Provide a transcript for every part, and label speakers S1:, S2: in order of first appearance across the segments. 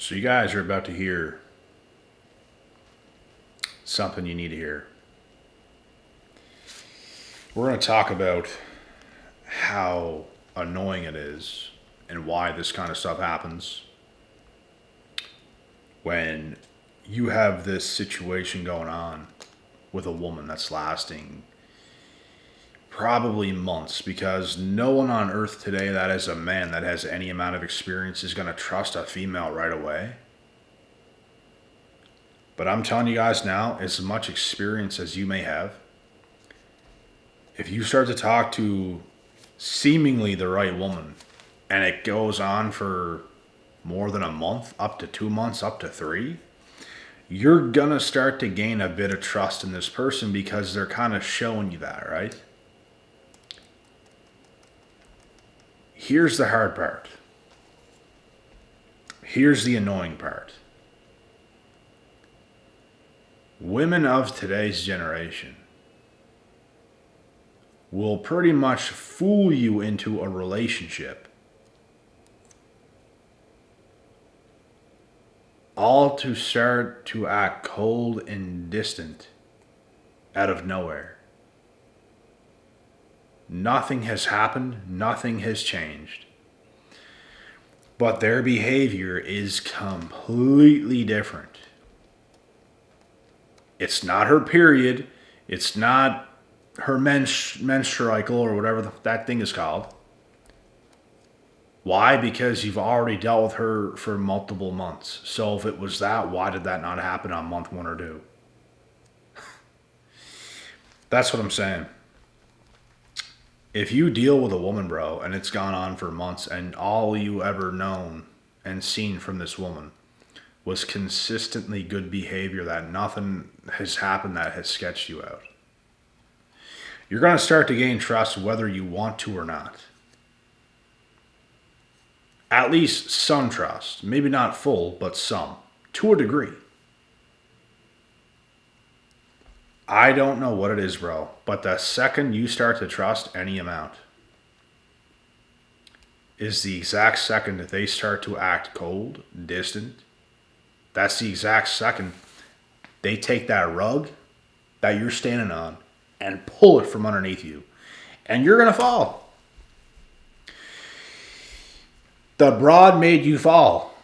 S1: So you guys are about to hear something you need to hear. We're going to talk about how annoying it is and why this kind of stuff happens when you have this situation going on with a woman that's lasting probably months, because no one on earth today that is a man that has any amount of experience is going to trust a female right away. But I'm telling you guys now, as much experience as you may have, if you start to talk to seemingly the right woman and it goes on for more than a month, up to 2 months, up to three, you're gonna start to gain a bit of trust in this person because they're kind of showing you that, right? Here's the hard part. Here's the annoying part. Women of today's generation will pretty much fool you into a relationship, all to start to act cold and distant out of nowhere. Nothing has happened, nothing has changed. But their behavior is completely different. It's not her period, it's not her menstrual or whatever that thing is called. Why? Because you've already dealt with her for multiple months. So if it was that, why did that not happen on month one or two? That's what I'm saying. If you deal with a woman, bro, and it's gone on for months and all you ever known and seen from this woman was consistently good behavior, that nothing has happened that has sketched you out, you're going to start to gain trust whether you want to or not. At least some trust. Maybe not full, but some. To a degree. I don't know what it is, bro, but the second you start to trust any amount is the exact second that they start to act cold, distant. That's the exact second they take that rug that you're standing on and pull it from underneath you. And you're going to fall. The broad made you fall.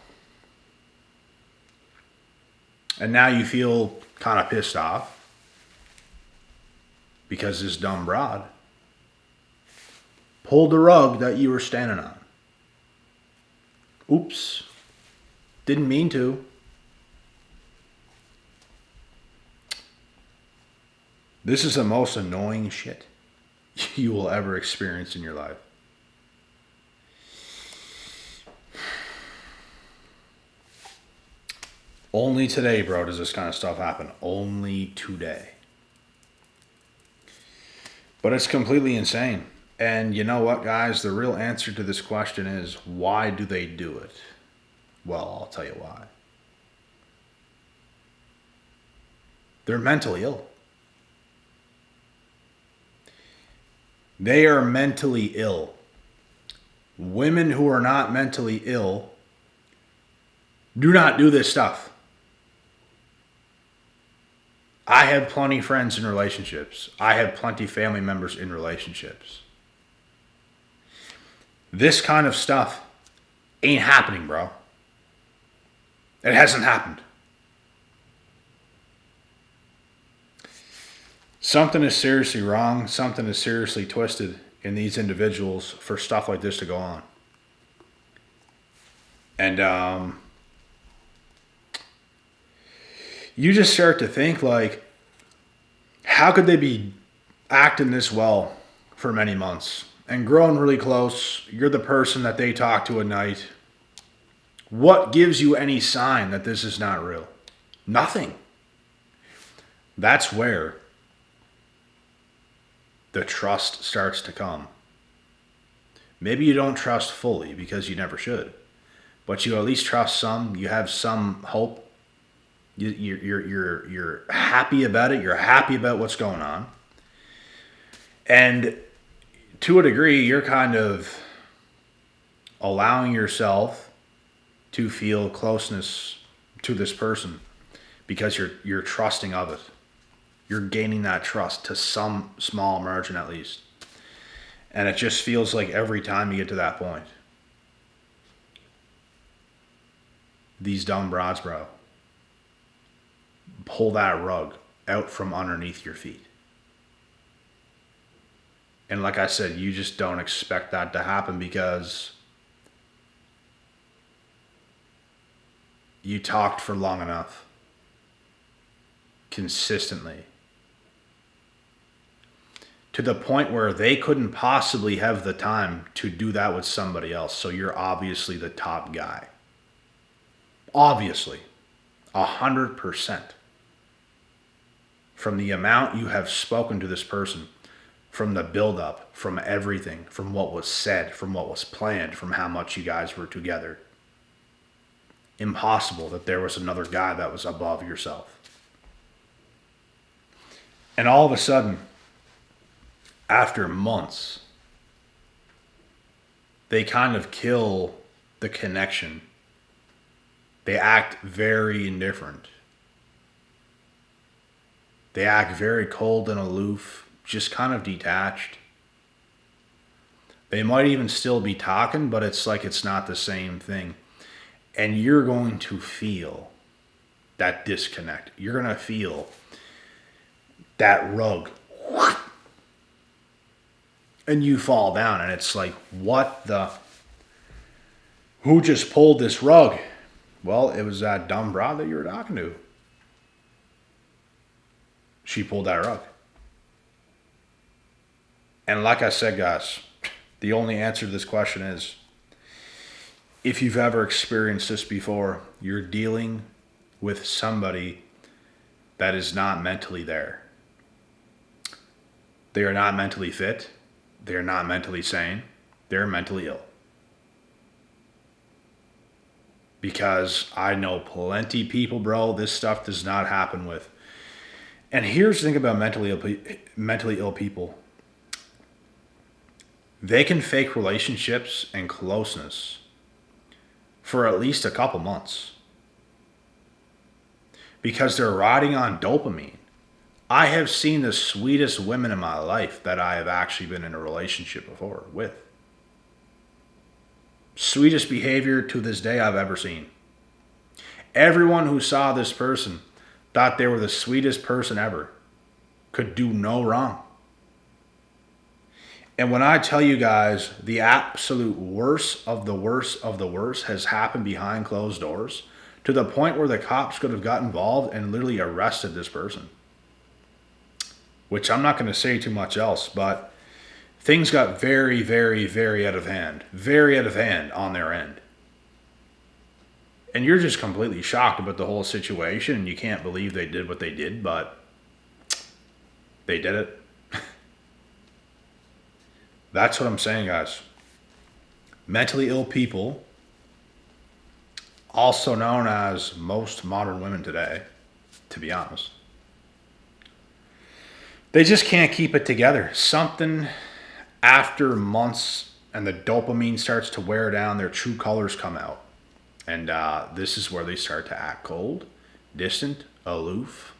S1: And now you feel kind of pissed off because this dumb broad pulled the rug that you were standing on. Oops. Didn't mean to. This is the most annoying shit you will ever experience in your life. Only today, bro, does this kind of stuff happen. Only today. But it's completely insane. And you know what, guys? The real answer to this question is, why do they do it? Well, I'll tell you why. They're mentally ill. They are mentally ill. Women who are not mentally ill do not do this stuff. I have plenty of friends in relationships. I have plenty of family members in relationships. This kind of stuff ain't happening, bro. It hasn't happened. Something is seriously wrong. Something is seriously twisted in these individuals for stuff like this to go on. And you just start to think, like, how could they be acting this well for many months and growing really close? You're the person that they talk to at night. What gives you any sign that this is not real? Nothing. That's where the trust starts to come. Maybe you don't trust fully because you never should, but you at least trust some. You have some hope. You're happy about it. You're happy about what's going on. And to a degree, you're kind of allowing yourself to feel closeness to this person because you're trusting of it. You're gaining that trust to some small margin at least. And it just feels like every time you get to that point, these dumb broads, bro, pull that rug out from underneath your feet. And like I said, you just don't expect that to happen because you talked for long enough, consistently, to the point where they couldn't possibly have the time to do that with somebody else. So you're obviously the top guy. Obviously, 100%. From the amount you have spoken to this person, from the build-up, from everything, from what was said, from what was planned, from how much you guys were together. Impossible that there was another guy that was above yourself. And all of a sudden, after months, they kind of kill the connection. They act very indifferent. They act very cold and aloof, just kind of detached. They might even still be talking, but it's like it's not the same thing. And you're going to feel that disconnect. You're going to feel that rug. And you fall down, and it's like, what the? Who just pulled this rug? Well, it was that dumb broad that you were talking to. She pulled that rug. And like I said, guys, the only answer to this question is, if you've ever experienced this before, you're dealing with somebody that is not mentally there. They are not mentally fit. They are not mentally sane. They're mentally ill. Because I know plenty people, bro, this stuff does not happen with. And here's the thing about mentally ill people. They can fake relationships and closeness for at least a couple months. Because they're riding on dopamine. I have seen the sweetest women in my life that I have actually been in a relationship before with. Sweetest behavior to this day I've ever seen. Everyone who saw this person thought they were the sweetest person ever. Could do no wrong. And when I tell you guys the absolute worst of the worst of the worst has happened behind closed doors, to the point where the cops could have got involved and literally arrested this person. Which I'm not going to say too much else, but things got very, very, very out of hand. Very out of hand on their end. And you're just completely shocked about the whole situation, and you can't believe they did what they did, but they did it. That's what I'm saying, guys. Mentally ill people, also known as most modern women today, to be honest, they just can't keep it together. Something after months and the dopamine starts to wear down, their true colors come out. And this is where they start to act cold, distant, aloof.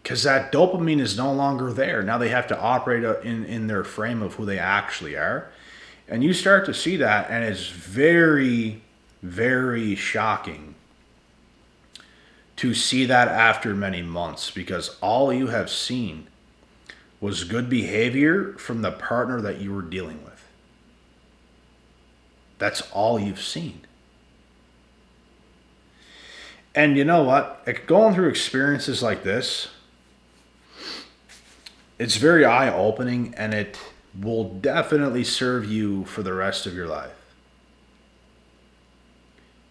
S1: Because that dopamine is no longer there. Now they have to operate in their frame of who they actually are. And you start to see that, and it's very, very shocking to see that after many months, because all you have seen was good behavior from the partner that you were dealing with. That's all you've seen. And you know what? Going through experiences like this, it's very eye-opening, and it will definitely serve you for the rest of your life.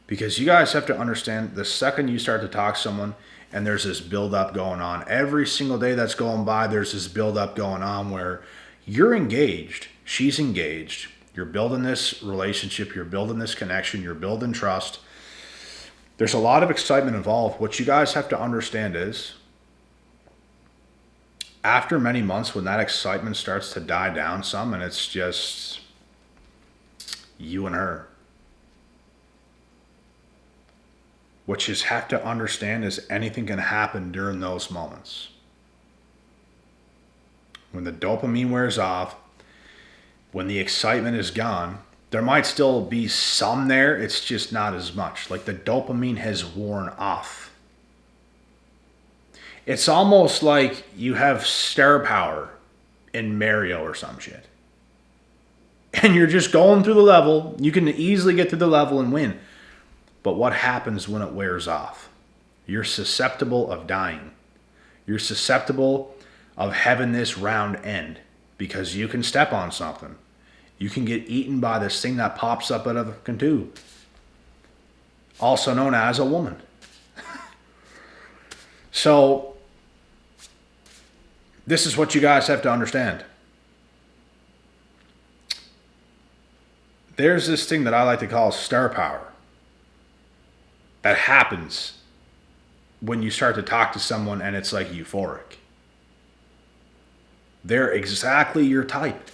S1: Because you guys have to understand, the second you start to talk to someone and there's this build-up going on, every single day that's going by, there's this build-up going on where you're engaged, she's engaged, you're building this relationship, you're building this connection, you're building trust. There's a lot of excitement involved. What you guys have to understand is, after many months, when that excitement starts to die down some, and it's just, You and her. What you just have to understand is anything can happen during those moments. When the dopamine wears off, when the excitement is gone, there might still be some there, it's just not as much. Like the dopamine has worn off. It's almost like you have star power in Mario or some shit. And you're just going through the level. You can easily get through the level and win. But what happens when it wears off? You're susceptible of dying. You're susceptible of having this round end because you can step on something. You can get eaten by this thing that pops up out of a tube, also known as a woman. So, this is what you guys have to understand. There's this thing that I like to call star power that happens when you start to talk to someone and it's like euphoric. They're exactly your type.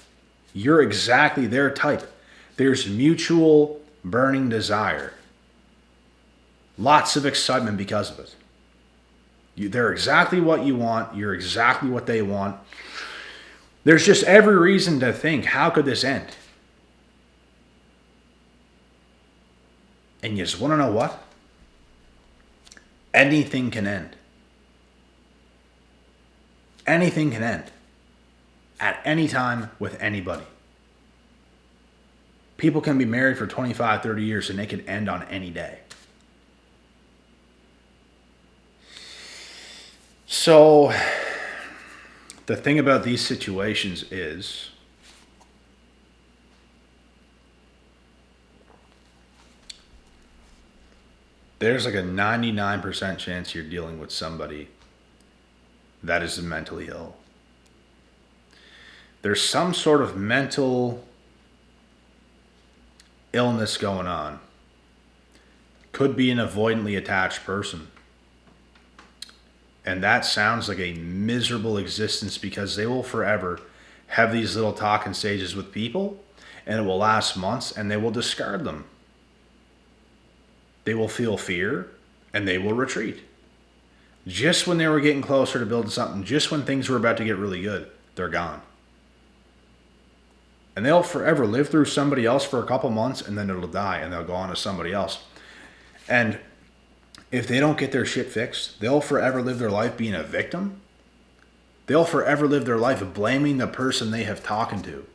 S1: You're exactly their type. There's mutual burning desire. Lots of excitement because of it. They're exactly what you want. You're exactly what they want. There's just every reason to think, how could this end? And you just want to know what? Anything can end. Anything can end. At any time with anybody. People can be married for 25, 30 years and they can end on any day. So, the thing about these situations is there's like a 99% chance you're dealing with somebody that is mentally ill. There's some sort of mental illness going on. Could be an avoidantly attached person. And that sounds like a miserable existence because they will forever have these little talking stages with people and it will last months and they will discard them. They will feel fear and they will retreat. Just when they were getting closer to building something, just when things were about to get really good, they're gone. And they'll forever live through somebody else for a couple months and then it'll die and they'll go on to somebody else. And if they don't get their shit fixed, they'll forever live their life being a victim. They'll forever live their life blaming the person they have talking to,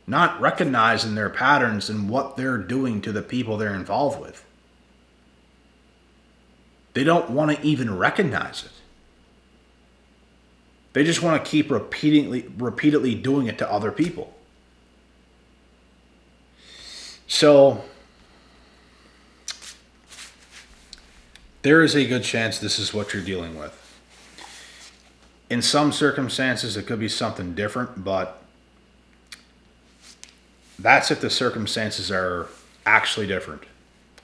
S1: not recognizing their patterns and what they're doing to the people they're involved with. They don't want to even recognize it. They just want to keep repeatedly doing it to other people. So, there is a good chance this is what you're dealing with. In some circumstances, it could be something different, but that's if the circumstances are actually different.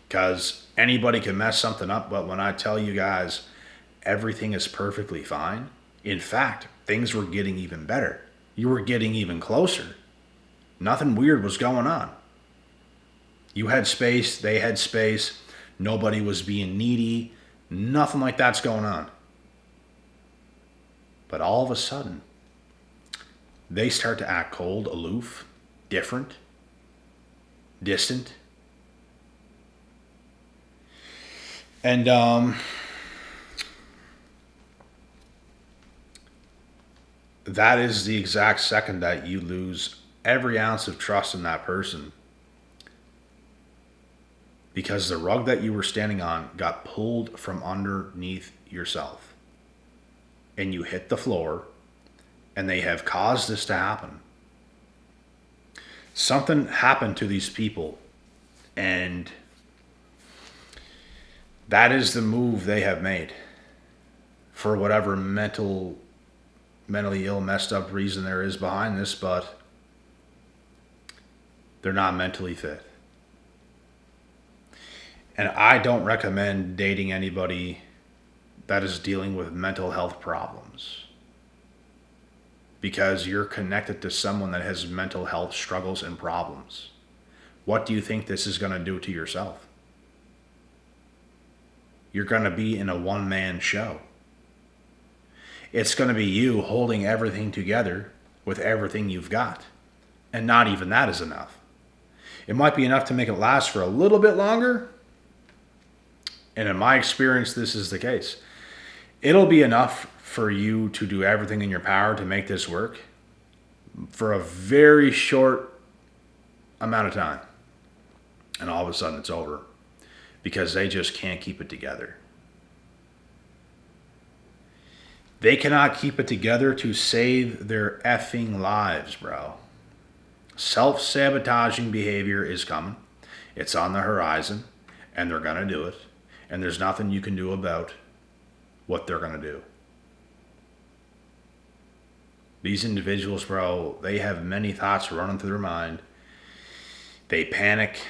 S1: Because anybody can mess something up, but when I tell you guys everything is perfectly fine, in fact, things were getting even better. You were getting even closer. Nothing weird was going on. You had space, they had space, nobody was being needy, nothing like that's going on. But all of a sudden, they start to act cold, aloof, different, distant. And that is the exact second that you lose every ounce of trust in that person. Because the rug that you were standing on got pulled from underneath yourself. And you hit the floor, and they have caused this to happen. Something happened to these people, and that is the move they have made. For whatever mentally ill, messed up reason there is behind this, but they're not mentally fit. And I don't recommend dating anybody that is dealing with mental health problems. Because you're connected to someone that has mental health struggles and problems. what do you think this is going to do to yourself? You're going to be in a one-man show. It's going to be you holding everything together with everything you've got. And not even that is enough. It might be enough to make it last for a little bit longer. And in my experience, this is the case. It'll be enough for you to do everything in your power to make this work for a very short amount of time. And all of a sudden it's over. Because they just can't keep it together. They cannot keep it together to save their effing lives, bro. Self-sabotaging behavior is coming. It's on the horizon. And they're going to do it. And there's nothing you can do about what they're going to do. These individuals, bro, they have many thoughts running through their mind. They panic.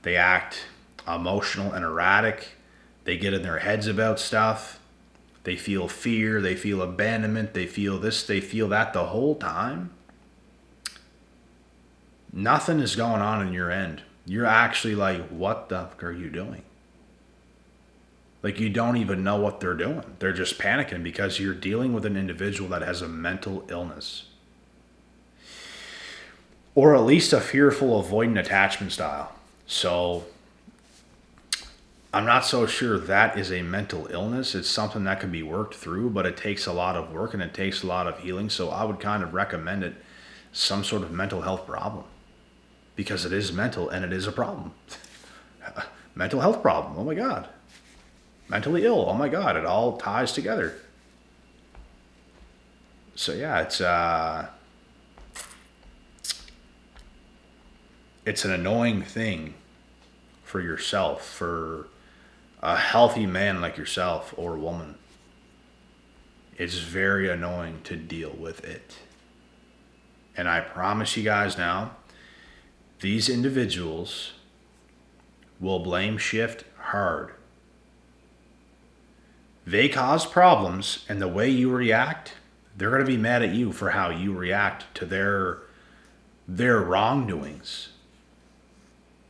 S1: They act emotional and erratic. They get in their heads about stuff. They feel fear. They feel abandonment. They feel this. They feel that the whole time. Nothing is going on in your end. You're actually like, what the fuck are you doing? Like, you don't even know what they're doing. They're just panicking because you're dealing with an individual that has a mental illness. Or at least a fearful avoidant attachment style. So I'm not so sure that is a mental illness. It's something that can be worked through, but it takes a lot of work and it takes a lot of healing. So I would kind of recommend it some sort of mental health problem. Because it is mental and it is a problem. Mental health problem. Oh my God. Mentally ill. Oh my God. It all ties together. So yeah, it's an annoying thing for yourself, for a healthy man like yourself or woman. It's very annoying to deal with it. And I promise you guys now, these individuals will blame shift hard. They cause problems, and the way you react, they're going to be mad at you for how you react to their wrongdoings.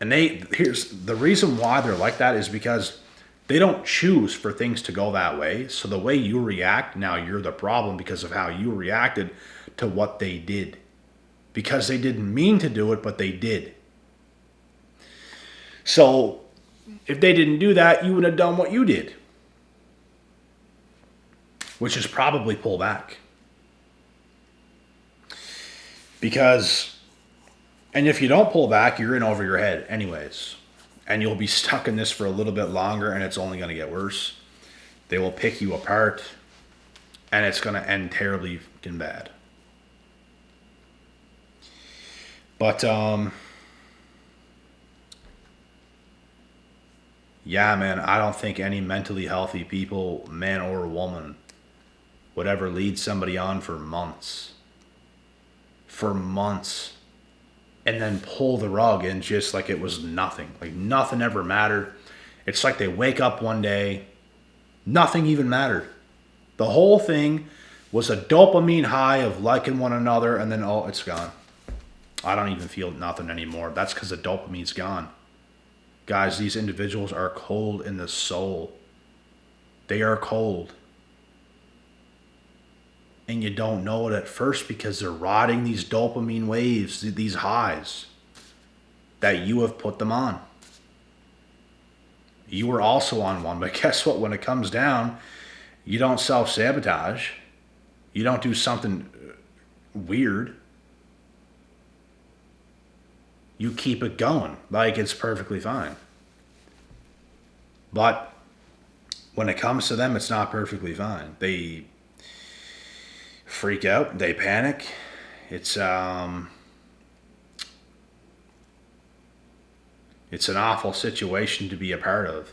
S1: And here's the reason why they're like that is because they don't choose for things to go that way. So the way you react, now you're the problem because of how you reacted to what they did. Because they didn't mean to do it, but they did. So if they didn't do that, you would have done what you did. Which is probably pull back. Because, and if you don't pull back, you're in over your head anyways. And you'll be stuck in this for a little bit longer, and it's only going to get worse. They will pick you apart, and it's going to end terribly fucking bad. But, yeah, man, I don't think any mentally healthy people, man or woman, would ever lead somebody on for months. For months. And then pull the rug and just like it was nothing. Like nothing ever mattered. It's like they wake up one day, nothing even mattered. The whole thing was a dopamine high of liking one another, and then, oh, it's gone. I don't even feel nothing anymore. That's because the dopamine's gone. Guys, these individuals are cold in the soul. They are cold. And you don't know it at first because they're riding these dopamine waves, these highs that you have put them on. You were also on one, but guess what? When it comes down, you don't self-sabotage. You don't do something weird. You keep it going like it's perfectly fine. But when it comes to them, it's not perfectly fine. They freak out. They panic. It's an awful situation to be a part of,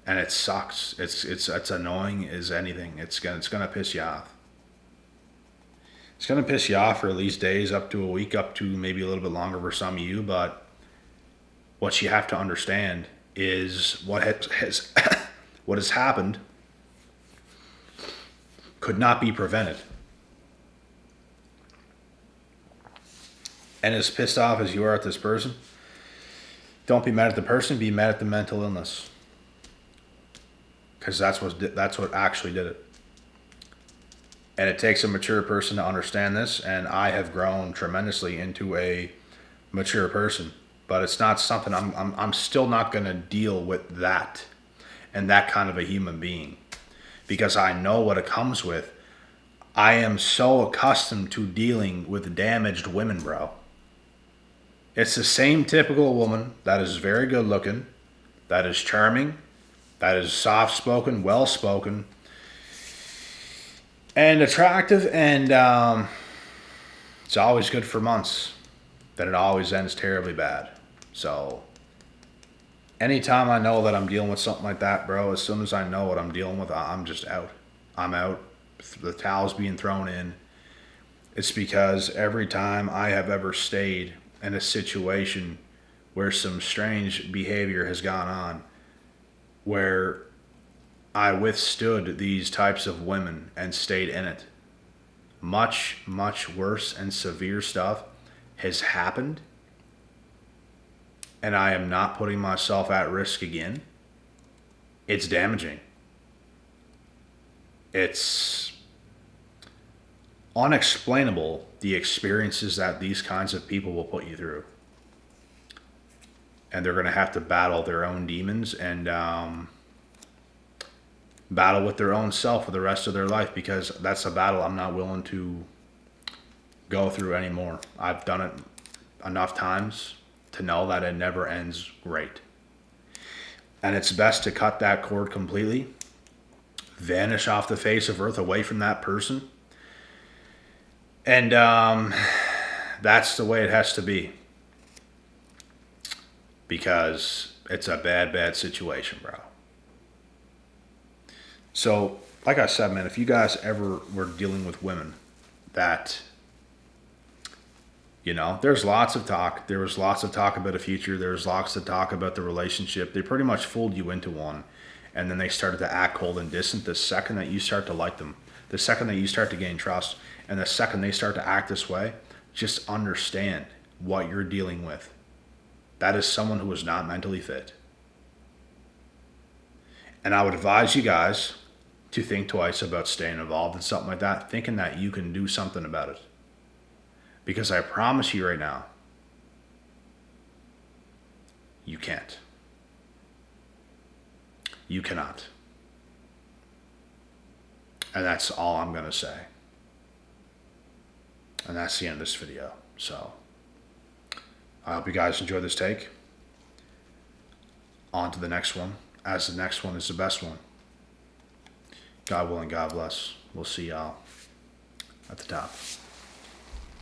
S1: and it sucks. It's annoying as anything. It's gonna piss you off. It's gonna piss you off for at least days, up to a week, up to maybe a little bit longer for some of you. But what you have to understand is what has what has happened could not be prevented. and as pissed off as you are at this person, don't be mad at the person, be mad at the mental illness. Because that's what actually did it. And it takes a mature person to understand this, and I have grown tremendously into a mature person. But it's not something I'm still not going to deal with that and that kind of a human being, because I know what it comes with. I am so accustomed to dealing with damaged women, bro. It's the same typical woman that is very good looking, that is charming, that is soft spoken, well spoken, and attractive, and it's always good for months. Then it always ends terribly bad. So anytime I know that I'm dealing with something like that, bro, as soon as I know what I'm dealing with, I'm just out. I'm out. The towel's being thrown in. It's because every time I have ever stayed in a situation where some strange behavior has gone on, where I withstood these types of women and stayed in it, much, much worse and severe stuff has happened, and I am not putting myself at risk again. It's damaging. It's unexplainable, the experiences that these kinds of people will put you through. And they're going to have to battle their own demons and battle with their own self for the rest of their life, because that's a battle I'm not willing to go through anymore. I've done it enough times to know that it never ends great. And it's best to cut that cord completely, vanish off the face of earth away from that person. And that's the way it has to be. Because it's a bad, bad situation, bro. So, like I said, man, if you guys ever were dealing with women that, there's lots of talk. There was lots of talk about a future. There was lots of talk about the relationship. They pretty much fooled you into one. And then they started to act cold and distant the second that you start to like them. The second that you start to gain trust. And the second they start to act this way, just understand what you're dealing with. That is someone who is not mentally fit. And I would advise you guys to think twice about staying involved in something like that, thinking that you can do something about it. Because I promise you right now, you can't. You cannot. And that's all I'm going to say. And that's the end of this video. So, I hope you guys enjoyed this take. On to the next one, as the next one is the best one. God willing, God bless. We'll see y'all at the top.